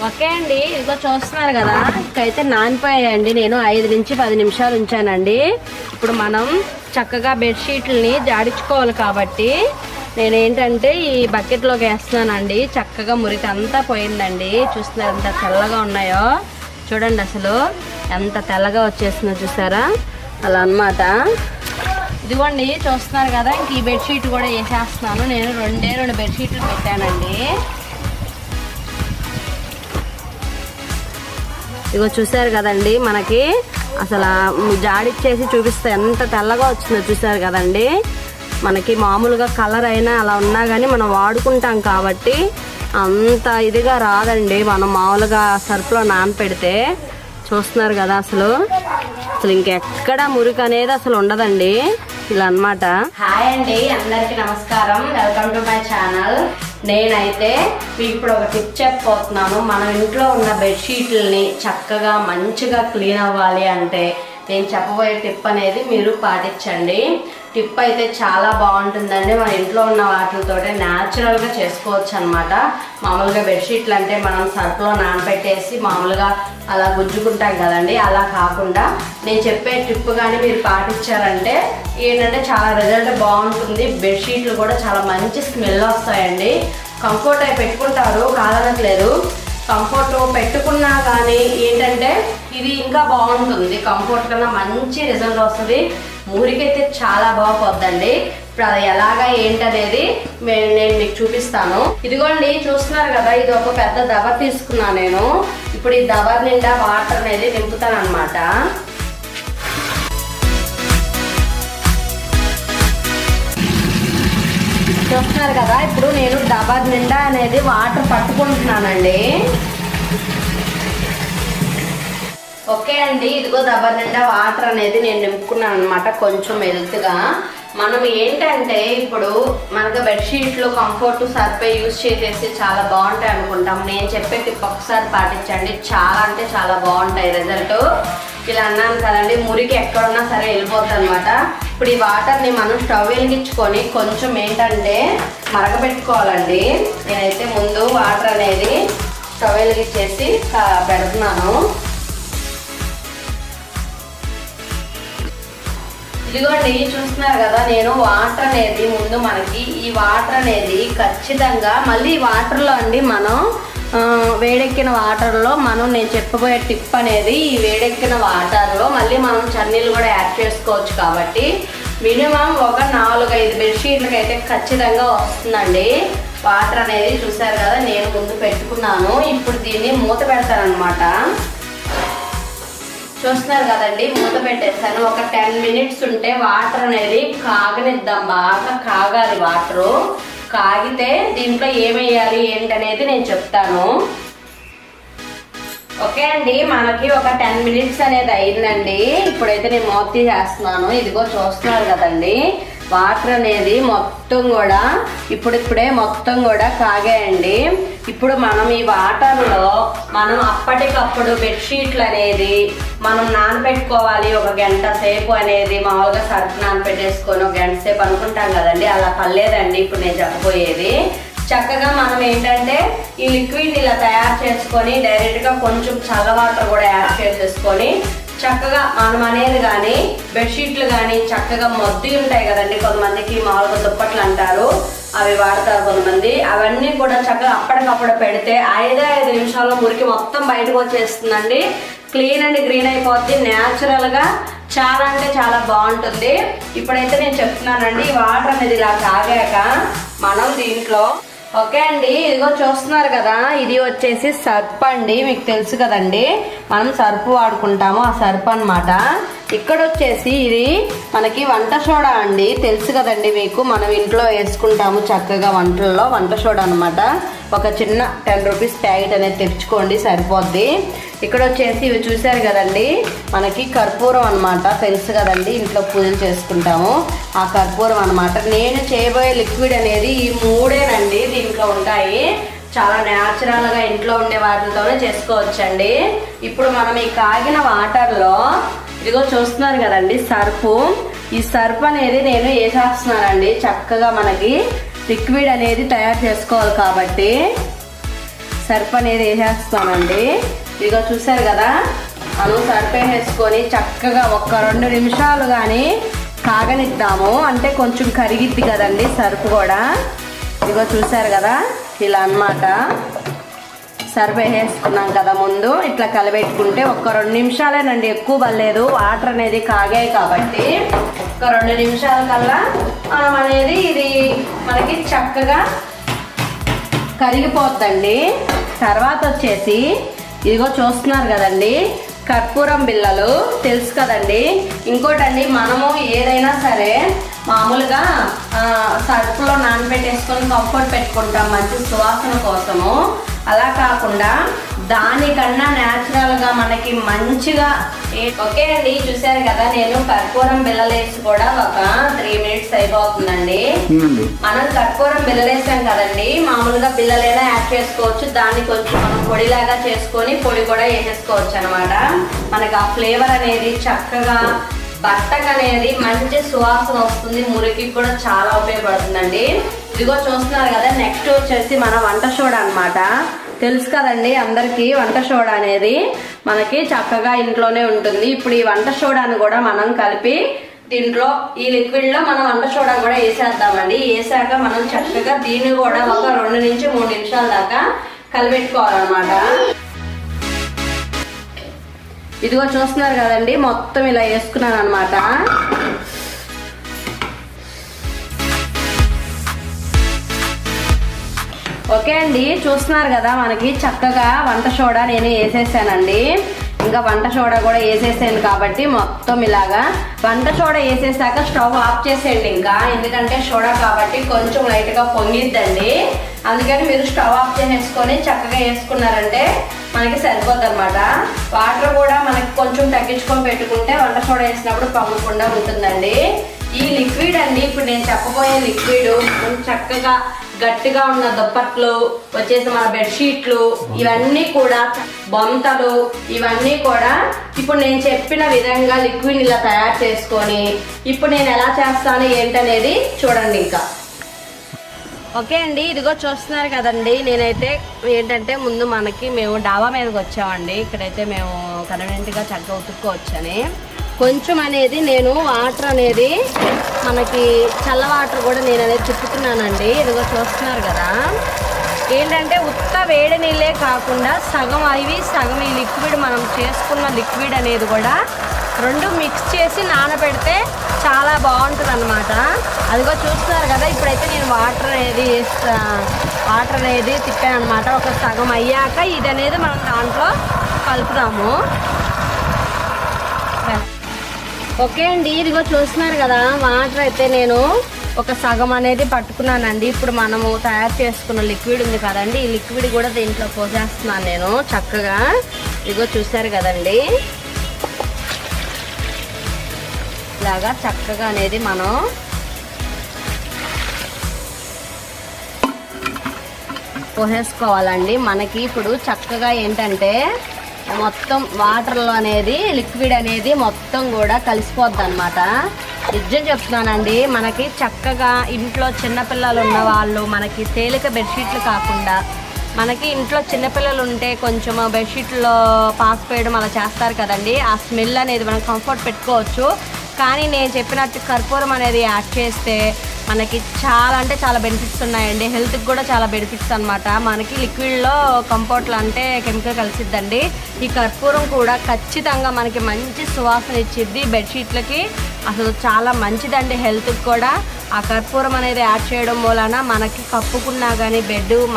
Okay అండి, ఇదిగో చూస్తున్నారు కదా, ఇకైతే నానిపోయాయండి. నేను 5 నుంచి 10 నిమిషాలు ఉంచానండి. ఇప్పుడు మనం చక్కగా బెడ్షీట్లని జాడించుకోవాలి కాబట్టి నేనేంటంటే ఈ బకెట్లోకి వేస్తున్నానండి. చక్కగా మురికి అంతా పోయిందండి. చూస్తున్నారు ఎంత తెల్లగా ఉన్నాయో, చూడండి అసలు ఎంత తెల్లగా వచ్చేస్తుందో చూసారా, అలా అన్నమాట. ఇదిగోండి చూస్తున్నారు కదా, ఇంక ఈ బెడ్షీట్ కూడా వేసేస్తున్నాను. నేను 2 బెడ్షీట్లు పెట్టానండి. ఇగో చూసారు కదండి, మనకి అసలు జాడిచ్చేసి చూపిస్తే ఎంత తెల్లగా వచ్చిందో చూసారు కదండి. మనకి మామూలుగా కలర్ అయినా అలా ఉన్నా కానీ మనం వాడుకుంటాం కాబట్టి అంత ఇదిగా రాదండి. మనం మామూలుగా సర్ఫ్లో నానపెడితే చూస్తున్నారు కదా, అసలు ఇంకెక్కడ మురికి అనేది అసలు ఉండదండి. ఇలా అన్నమాట. హాయ్ అండి, అందరికి నమస్కారం, వెల్కమ్ టు మై ఛానల్. నేనైతే మీకు ఇప్పుడు ఒక టిప్ చెప్పబోతున్నాను. మనం ఇంట్లో ఉన్న బెడ్షీట్లని చక్కగా మంచిగా క్లీన్ అవ్వాలి అంటే నేను చెప్పబోయే టిప్ అనేది మీరు పాటించండి. టిప్ అయితే చాలా బాగుంటుందండి. మన ఇంట్లో ఉన్న వాటితో న్యాచురల్గా చేసుకోవచ్చు అనమాట. మామూలుగా బెడ్షీట్లు అంటే మనం సర్ఫ్లో నానబెట్టేసి మామూలుగా అలా గుంజుకుంటాం కదండి. అలా కాకుండా నేను చెప్పే టిప్ కానీ మీరు పాటించారంటే ఏంటంటే చాలా రిజల్ట్ బాగుంటుంది. బెడ్షీట్లు కూడా చాలా మంచి స్మెల్ వస్తాయండి. కంఫర్ట్ అయి పెట్టుకుంటారు, కాదనట్లేదు. కంఫర్ట్ పెట్టుకున్నా కానీ ఏంటంటే ఇది ఇంకా బాగుంటుంది. కంఫర్ట్ కన్నా మంచి రిజల్ట్ వస్తుంది. మురికైతే చాలా బాగుపోద్దండి. ఇప్పుడు అది ఎలాగా ఏంటనేది నేను మీకు చూపిస్తాను. ఇదిగోండి చూస్తున్నారు కదా, ఇది ఒక పెద్ద దబర్ తీసుకున్నాను నేను. ఇప్పుడు ఈ దబర్ నిండా వాటర్ అనేది నింపుతాను అనమాట. చూస్తున్నారు కదా, ఇప్పుడు నేను డబర్ నిండా అనేది వాటర్ పట్టుకుంటున్నానండి. ఓకే అండి, ఇదిగో డబర్ నిండా వాటర్ అనేది నేను నింపుకున్నాను అనమాట, కొంచెం ఎదుగుగా. మనం ఏంటంటే ఇప్పుడు మనకు బెడ్షీట్లు కంఫర్ట్ సర్ఫే యూజ్ చేసేసి చాలా బాగుంటాయి అనుకుంటాం. నేను చెప్పే టిప్ ఒకసారి పాటించండి, చాలా అంటే చాలా బాగుంటాయి రిజల్ట్. ఇలా అన్నాను కదండి, మురికి ఎక్కడున్నా సరే వెళ్ళిపోతుంది అనమాట. ఇప్పుడు ఈ వాటర్ని మనం స్టవ్ వెలిగించుకొని కొంచెం ఏంటంటే మరగబెట్టుకోవాలండి. నేనైతే ముందు వాటర్ అనేది స్టవ్ వెలిగించేసి పెడుతున్నాను. ఇదిగోండి చూస్తున్నారు కదా, నేను వాటర్ అనేది ముందు మనకి ఈ వాటర్ అనేది ఖచ్చితంగా మళ్ళీ ఈ వాటర్లో అండి మనం వేడెక్కిన వాటర్లో నేను చెప్పబోయే టిప్ అనేది ఈ వేడెక్కిన వాటర్లో మళ్ళీ మనం చన్నీళ్ళు కూడా యాడ్ చేసుకోవచ్చు. కాబట్టి మినిమం ఒక 4-5 బెడ్షీట్లకి అయితే ఖచ్చితంగా వస్తుందండి వాటర్ అనేది. చూసారు కదా, నేను ముందు పెట్టుకున్నాను. ఇప్పుడు దీన్ని మూత పెడతాను అనమాట. చూస్తున్నారు కదండి, మూత పెట్టేస్తాను. ఒక 10 మినిట్స్ ఉంటే వాటర్ అనేది కాగనిద్దాం, బాగా కాగాలి. వాటరు కాగితే దీంట్లో ఏమేయాలి ఏంటనేది నేను చెప్తాను. ఓకే అండి, మనకి ఒక 10 మినిట్స్ అనేది అయిందండి. ఇప్పుడైతే నేను మూత తీసేస్తున్నాను. ఇదిగో చూస్తున్నారు కదండి, వాటర్ అనేది మొత్తం కూడా ఇప్పుడిప్పుడే మొత్తం కూడా కాగాయండి. ఇప్పుడు మనం ఈ వాటర్లో మనం అప్పటికప్పుడు బెడ్షీట్లు అనేది మనం నానబెట్టుకోవాలి. ఒక గంట సేపు అనేది మామూలుగా సర్ఫ్ నానబెట్టేసుకొని ఒక గంట సేపు అనుకుంటాం కదండి, అలా పర్లేదండి. ఇప్పుడు నేను చెప్పబోయేది చక్కగా మనం ఏంటంటే ఈ లిక్విడ్ ఇలా తయారు చేసుకొని డైరెక్ట్గా కొంచెం చల్ల వాటర్ కూడా యాడ్ చేసేసుకొని చక్కగా మనం అనేది కానీ బెడ్షీట్లు కానీ చక్కగా మొద్దు ఉంటాయి కదండి, కొంతమందికి మామూలుగా దుప్పట్లు అంటారు, అవి వాడతారు కొంతమంది. అవన్నీ కూడా చక్కగా అప్పటికప్పుడు పెడితే 5 నిమిషాల్లో మురికి మొత్తం బయటకు వచ్చేస్తుందండి. క్లీన్ అండ్ గ్రీన్ అయిపోద్ది. న్యాచురల్గా చాలా అంటే చాలా బాగుంటుంది. ఇప్పుడైతే నేను చెప్తున్నానండి, ఈ వాటర్ అనేది ఇలా తాగాక మనం దీంట్లో ఓకే అండి, ఇదిగో చూస్తున్నారు కదా, ఇది వచ్చేసి సర్ఫ్ అండి. మీకు తెలుసు కదండి, మనం సర్ఫ్ వాడుకుంటాము, ఆ సర్ఫ్ అనమాట. ఇక్కడ వచ్చేసి ఇది మనకి వంట సోడా అండి, తెలుసు కదండి మీకు, మనం ఇంట్లో వేసుకుంటాము చక్కగా వంటల్లో. వంట సోడా అనమాట. ఒక చిన్న 10 రూపీస్ ప్యాకెట్ అనేది తెచ్చుకోండి, సరిపోద్ది. ఇక్కడ వచ్చేసి ఇవి చూసారు కదండి, మనకి కర్పూరం అనమాట, తెలుసు కదండి, ఇంట్లో పూజలు చేసుకుంటాము, ఆ కర్పూరం అనమాట. నేను చేయబోయే లిక్విడ్ అనేది ఈ 3ఏనండి దీంట్లో ఉంటాయి. చాలా న్యాచురల్గా ఇంట్లో ఉండే వాటితోనే చేసుకోవచ్చండి. ఇప్పుడు మనం ఈ కాగిన వాటర్లో ఇదిగో చూస్తున్నారు కదండి సర్ఫ్, ఈ సర్ఫ్ అనేది నేను వేసేస్తున్నానండి. చక్కగా మనకి లిక్విడ్ అనేది తయారు చేసుకోవాలి కాబట్టి సర్ఫ్ అనేది వేసేస్తానండి. ఇదిగో చూసారు కదా, మనం సర్ఫ్ వేసేసుకొని చక్కగా 1-2 నిమిషాలు కానీ కాగనిద్దాము. అంటే కొంచెం కరిగిద్ది కదండి సర్ఫ్ కూడా. ఇదిగో చూసారు కదా, ఇలా అన్నమాట. సర్ఫ్ వేసేసుకున్నాం కదా ముందు, ఇట్లా కలబెట్టుకుంటే 1-2 నిమిషాలేనండి, ఎక్కువ పర్లేదు. వాటర్ అనేది కాగాయి కాబట్టి 1-2 నిమిషాల కల్లా మనం అనేది ఇది మనకి చక్కగా కరిగిపోద్దండి. తర్వాత వచ్చేసి ఇదిగో చూస్తున్నారు కదండి, కర్పూరం బిళ్ళలు తెలుసు కదండి. ఇంకోటండి, మనము ఏదైనా సరే మామూలుగా సర్ఫ్లో నానబెట్టేసుకొని కంఫర్ట్ పెట్టుకుంటాం మంచి సువాసన కోసము. అలా కాకుండా దానికన్నా న్యాచురల్గా మనకి మంచిగా ఓకే అండి. చూసారు కదా, నేను కర్పూరం బిళ్ళలు వేసి కూడా ఒక 3 మినిట్స్ అయిపోతుందండి. మనం కర్పూరం బిళ్ళలు వేసాం కదండి, మామూలుగా బిళ్ళలైనా యాడ్ చేసుకోవచ్చు. దాన్ని కొంచెం మనం పొడిలాగా చేసుకొని పొడి కూడా వేసేసుకోవచ్చు అనమాట. మనకి ఆ ఫ్లేవర్ అనేది చక్కగా బట్టకు అనేది మంచి సువాసన వస్తుంది. మురికి కూడా చాలా ఉపయోగపడుతుందండి. ఇదిగో చూస్తున్నారు కదా, నెక్స్ట్ వచ్చేసి మన వంట సోడా అనమాట. తెలుసు కదండి అందరికీ, వంట సోడా అనేది మనకి చక్కగా ఇంట్లోనే ఉంటుంది. ఇప్పుడు ఈ వంట సోడాను కూడా మనం కలిపి దీంట్లో ఈ లిక్విడ్ లో మనం వంట సోడా కూడా వేసేద్దామండి. వేసాక మనం చక్కగా దీన్ని కూడా ఒక 2 నుంచి 3 నిమిషాల దాకా కలిపెట్టుకోవాలన్నమాట. ఇదిగో చూస్తున్నారు కదండి, మొత్తం ఇలా వేసుకున్నాను అనమాట. ఓకే అండి, చూస్తున్నారు కదా, మనకి చక్కగా వంట సోడా నేను వేసేసానండి. ఇంకా వంట సోడా కూడా వేసేసాను కాబట్టి మొత్తం ఇలాగా వంట సోడా వేసేసాక స్టవ్ ఆఫ్ చేసేయండి. ఇంకా ఎందుకంటే సోడా కాబట్టి కొంచెం లైట్గా పొంగిద్దండి. అందుకని మీరు స్టవ్ ఆఫ్ చేసేసుకొని చక్కగా వేసుకున్నారంటే మనకి సరిపోద్ది అనమాట. వాటర్ కూడా మనకి కొంచెం తగ్గించుకొని పెట్టుకుంటే వంట సోడా వేసినప్పుడు పొంగకుండా ఉంటుందండి. ఈ లిక్విడ్ అండి, ఇప్పుడు నేను చెప్పబోయే లిక్విడ్ చక్కగా గట్టిగా ఉన్న దుప్పట్లు వచ్చేసి మన బెడ్షీట్లు ఇవన్నీ కూడా బొంతలు ఇవన్నీ కూడా ఇప్పుడు నేను చెప్పిన విధంగా లిక్విడ్ ఇలా తయారు చేసుకొని ఇప్పుడు నేను ఎలా చేస్తాను ఏంటనేది చూడండి. ఇంకా ఓకే అండి, ఇదిగో చూస్తున్నారు కదండి, నేనైతే ఏంటంటే ముందు మేము డాబా మీదకి వచ్చామండి. ఇక్కడైతే మేము కన్వీనియంట్గా చక్కగా ఉతుక్కోవచ్చని కొంచెం అనేది నేను వాటర్ అనేది మనకి చల్ల వాటర్ కూడా నేను అనేది తిప్పుతున్నానండి. ఇదిగో చూస్తున్నారు కదా, ఏంటంటే ఉత్త వేడి నీళ్ళే కాకుండా సగం అవి సగం ఈ లిక్విడ్ మనం చేసుకున్న లిక్విడ్ అనేది కూడా 2 మిక్స్ చేసి నానబెడితే చాలా బాగుంటుంది అనమాట. అదిగో చూస్తున్నారు కదా, ఇప్పుడైతే నేను వాటర్ అనేది తిప్పాను అనమాట. ఒక సగం అయ్యాక ఇది అనేది మనం దాంట్లో కలుపుతాము. ఓకే అండి, ఇదిగో చూస్తున్నారు కదా, వాటర్ అయితే నేను ఒక సగం అనేది పట్టుకున్నానండి. ఇప్పుడు మనము తయారు చేసుకున్న లిక్విడ్ ఉంది కదండి, ఈ లిక్విడ్ కూడా దీంట్లో పోసేస్తున్నాను నేను చక్కగా. ఇదిగో చూసారు కదండి, ఇలాగా చక్కగా అనేది మనం పోసేసుకోవాలండి. మనకి ఇప్పుడు చక్కగా ఏంటంటే మొత్తం వాటర్లో అనేది లిక్విడ్ అనేది మొత్తం కూడా కలిసిపోద్ది అనమాట. నిజం చెప్తున్నానండి, మనకి చక్కగా ఇంట్లో చిన్నపిల్లలు ఉన్న వాళ్ళు మనకి తేలిక బెడ్షీట్లు కాకుండా మనకి ఇంట్లో చిన్నపిల్లలు ఉంటే కొంచెం బెడ్షీట్లో పాస్ వేయడం అలా చేస్తారు కదండి, ఆ స్మెల్ అనేది మనం కంఫర్ట్ పెట్టుకోవచ్చు. కానీ నేను చెప్పినట్టు కర్పూరం అనేది యాడ్ చేస్తే మనకి చాలా అంటే చాలా బెనిఫిట్స్ ఉన్నాయండి. హెల్త్కి కూడా చాలా బెనిఫిట్స్ అనమాట. మనకి లిక్విడ్లో కంఫర్ట్లు అంటే కెమికల్ కలిసిద్దండి. ఈ కర్పూరం కూడా ఖచ్చితంగా మనకి మంచి సువాసన ఇచ్చిద్ది. బెడ్షీట్లకి అసలు చాలా మంచిదండి హెల్త్కి కూడా. ఆ కర్పూరం అనేది యాడ్ చేయడం వలన మనకి కప్పుకున్నా కానీ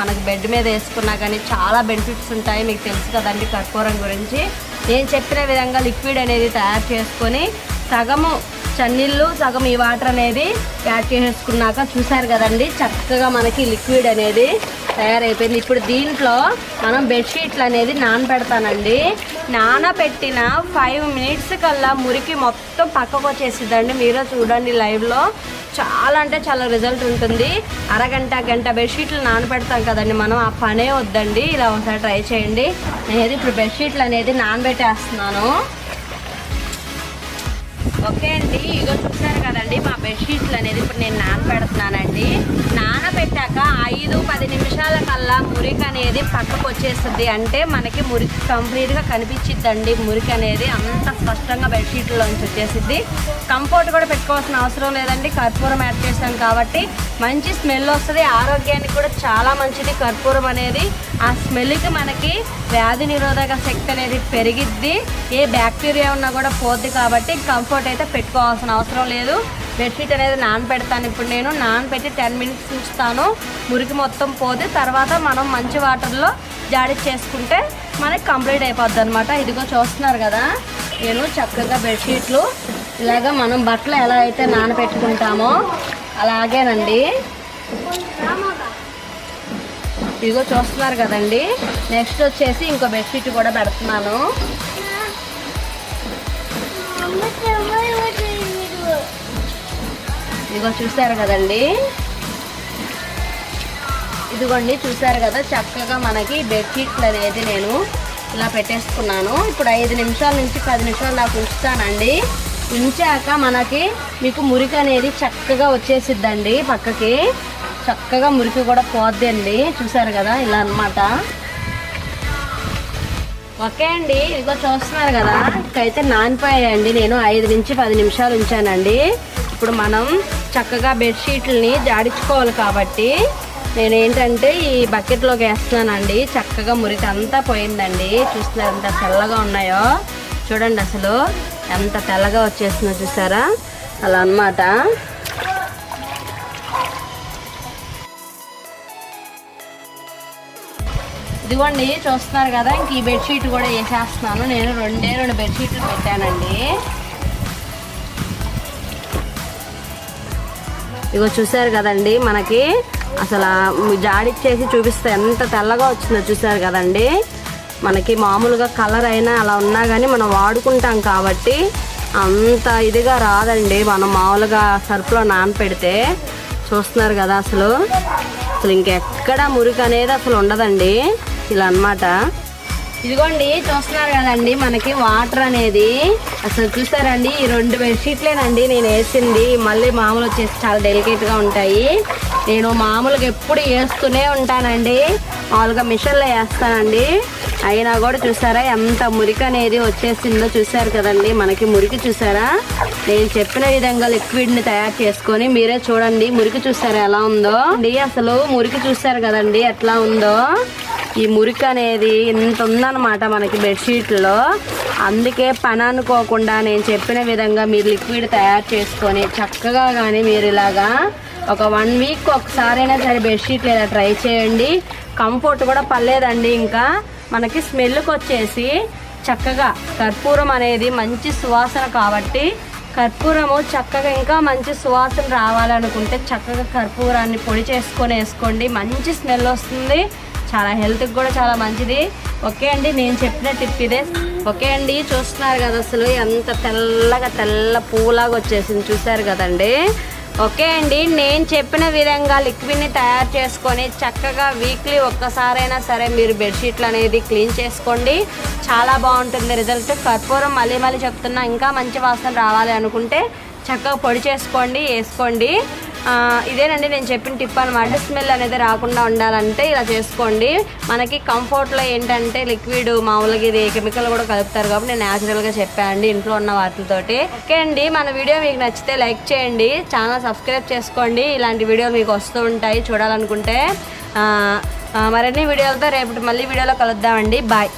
మనకి బెడ్ మీద వేసుకున్నా కానీ చాలా బెనిఫిట్స్ ఉంటాయి. మీకు తెలుసు కదండి కర్పూరం గురించి. నేను చెప్పిన విధంగా లిక్విడ్ అనేది తయారు చేసుకొని సగము చన్నీళ్ళు సగం ఈ వాటర్ అనేది యాడ్ చేసేసుకున్నాక చూసారు కదండి, చక్కగా మనకి లిక్విడ్ అనేది తయారైపోయింది. ఇప్పుడు దీంట్లో మనం బెడ్షీట్లు అనేది నానబెడతానండి. నానబెట్టిన 5 మినిట్స్ కల్లా మురికి మొత్తం పక్కకు వచ్చేసిద్దండి. మీరే చూడండి లైవ్లో, చాలా అంటే చాలా రిజల్ట్ ఉంటుంది. గంట బెడ్షీట్లు నానబెడతాం కదండి మనం, ఆ పనే వద్దండి. ఇలా ఒకసారి ట్రై చేయండి. నేను ఇప్పుడు బెడ్షీట్లు అనేది నానబెట్టేస్తున్నాను. ఓకే అండి, ఇగో చూసారు కదండి మా బెడ్షీట్లు అనేది ఇప్పుడు నేను నానబెడుతున్నానండి. నానబెట్టాక 5-10 నిమిషాల కల్లా మురికి అనేది పక్కకు వచ్చేస్తుంది. అంటే మనకి మురికి కంప్లీట్గా కనిపించిద్దండి. మురికి అనేది అంత స్పష్టంగా బెడ్షీట్లోంచి వచ్చేసిద్ది. కంఫర్ట్ కూడా పెట్టుకోవాల్సిన అవసరం లేదండి, కర్పూరం యాడ్ చేస్తాం కాబట్టి మంచి స్మెల్ వస్తుంది. ఆరోగ్యానికి కూడా చాలా మంచిది కర్పూరం అనేది. ఆ స్మెల్కి మనకి వ్యాధి నిరోధక శక్తి అనేది పెరిగిద్ది, ఏ బ్యాక్టీరియా ఉన్నా కూడా పోద్ది. కాబట్టి కంఫర్ట్ అయితే పెట్టుకోవాల్సిన అవసరం లేదు. బెడ్షీట్ అనేది నానబెడతాను ఇప్పుడు నేను. నానబెట్టి 10 మినిట్స్ ఉంచుతాను, మురికి మొత్తం పోతే తర్వాత మనం మంచి వాటర్లో జాడి చేసుకుంటే మనకి కంప్లీట్ అయిపోద్ది అనమాట. ఇదిగో చూస్తున్నారు కదా, నేను చక్కగా బెడ్షీట్లు ఇలాగా మనం బట్టలు ఎలా అయితే నానబెట్టుకుంటామో అలాగేనండి. ఇదిగో చూస్తున్నారు కదండి. నెక్స్ట్ వచ్చేసి ఇంకో బెడ్షీట్ కూడా పెడుతున్నాను. ఇదిగో చూసారు కదండి, ఇదిగోండి చూసారు కదా, చక్కగా మనకి బెడ్షీట్లు అనేది నేను ఇలా పెట్టేసుకున్నాను. ఇప్పుడు 5 నిమిషాల నుంచి 10 నిమిషాలు నాకు ఉంచుతానండి. ఉంచాక మనకి మీకు మురికి అనేది చక్కగా వచ్చేసిద్దండి. పక్కకి చక్కగా మురికి కూడా పోద్ది అండి. చూసారు కదా, ఇలా అన్నమాట. ఓకే అండి, ఇదిగో చూస్తున్నారు కదా, ఇకైతే నానిపోయాయండి. నేను 5 నుంచి 10 నిమిషాలు ఉంచానండి. ఇప్పుడు మనం చక్కగా బెడ్షీట్లని జాడించుకోవాలి కాబట్టి నేను ఏంటంటే ఈ బకెట్లోకి వేస్తున్నానండి. చక్కగా మురికి అంతా పోయిందండి. చూస్తున్నారు ఎంత తెల్లగా ఉన్నాయో, చూడండి అసలు ఎంత తెల్లగా వచ్చేస్తుందో చూసారా, అలా అన్నమాట. ఇదిగోండి చూస్తున్నారు కదా, ఇంక ఈ బెడ్షీట్ కూడా వేసేస్తున్నాను. నేను 2 బెడ్షీట్లు పెట్టానండి. ఇగో చూసారు కదండి, మనకి అసలు జాడిచ్చేసి చూపిస్తే ఎంత తెల్లగా వచ్చిందో చూసారు కదండి. మనకి మామూలుగా కలర్ అయినా అలా ఉన్నా కానీ మనం వాడుకుంటాం కాబట్టి అంత ఇదిగా రాదండి. మనం మామూలుగా సర్ఫ్లో నానపెడితే చూస్తున్నారు కదా, అసలు ఇంకెక్కడ మురికి అనేది అసలు ఉండదండి. ఇలా అన్నమాట. ఇదిగోండి చూస్తున్నారు కదండి, మనకి వాటర్ అనేది అసలు చూసారండి. ఈ 2 బెడ్షీట్లేనండి నేను వేసింది. మళ్ళీ మామూలు వచ్చేసి చాలా డెలికేట్గా ఉంటాయి. నేను మామూలుగా ఎప్పుడు వేస్తూనే ఉంటానండి, మామూలుగా మిషన్లో వేస్తానండి. అయినా కూడా చూసారా ఎంత మురికి అనేది వచ్చేసిందో చూసారు కదండి. మనకి మురికి చూసారా, నేను చెప్పిన విధంగా లిక్విడ్ని తయారు చేసుకొని మీరే చూడండి. మురికి చూసారా ఎలా ఉందో అండి, అసలు మురికి చూసారు కదండి ఎట్లా ఉందో. ఈ మురికి అనేది ఇంత ఉందన్నమాట మనకి బెడ్షీట్లో. అందుకే పని అనుకోకుండా నేను చెప్పిన విధంగా మీరు లిక్విడ్ తయారు చేసుకొని చక్కగా కానీ మీరు ఇలాగా ఒక 1 వీక్ ఒకసారైనా సరే బెడ్షీట్లు ఇలా ట్రై చేయండి. కంఫర్ట్ కూడా పర్లేదండి. ఇంకా మనకి స్మెల్కి వచ్చేసి చక్కగా కర్పూరం అనేది మంచి సువాసన కాబట్టి కర్పూరము చక్కగా ఇంకా మంచి సువాసన రావాలనుకుంటే చక్కగా కర్పూరాన్ని పొడి చేసుకొని వేసుకోండి. మంచి స్మెల్ వస్తుంది, చాలా హెల్త్కి కూడా చాలా మంచిది. ఓకే అండి, నేను చెప్పిన టిప్ ఇదే. ఓకే అండి, చూస్తున్నారు కదా అసలు ఎంత తెల్ల పూలాగా వచ్చేసింది చూసారు కదండి. ఓకే అండి, నేను చెప్పిన విధంగా లిక్విడ్ని తయారు చేసుకొని చక్కగా వీక్లీ ఒక్కసారైనా సరే మీరు బెడ్షీట్లు అనేది క్లీన్ చేసుకోండి. చాలా బాగుంటుంది రిజల్ట్. కర్పూరం మళ్ళీ చెప్తున్నా, ఇంకా మంచి వాసన రావాలి అనుకుంటే చక్కగా పొడి చేసుకోండి, వేసుకోండి. ఇదేనండి నేను చెప్పిన టిప్ అనమాట. స్మెల్ అనేది రాకుండా ఉండాలంటే ఇలా చేసుకోండి. మనకి కంఫర్ట్లో ఏంటంటే లిక్విడ్ మామూలుగా ఇది కెమికల్ కూడా కలుపుతారు కాబట్టి నేను న్యాచురల్గా చెప్పానండి ఇంట్లో ఉన్న వాటితోటి. ఓకే అండి, మన వీడియో మీకు నచ్చితే లైక్ చేయండి, ఛానల్ సబ్స్క్రైబ్ చేసుకోండి. ఇలాంటి వీడియోలు మీకు వస్తూ ఉంటాయి చూడాలనుకుంటే. మరిన్ని వీడియోలతో రేపటి మళ్ళీ వీడియోలో కలుద్దామండి. బాయ్.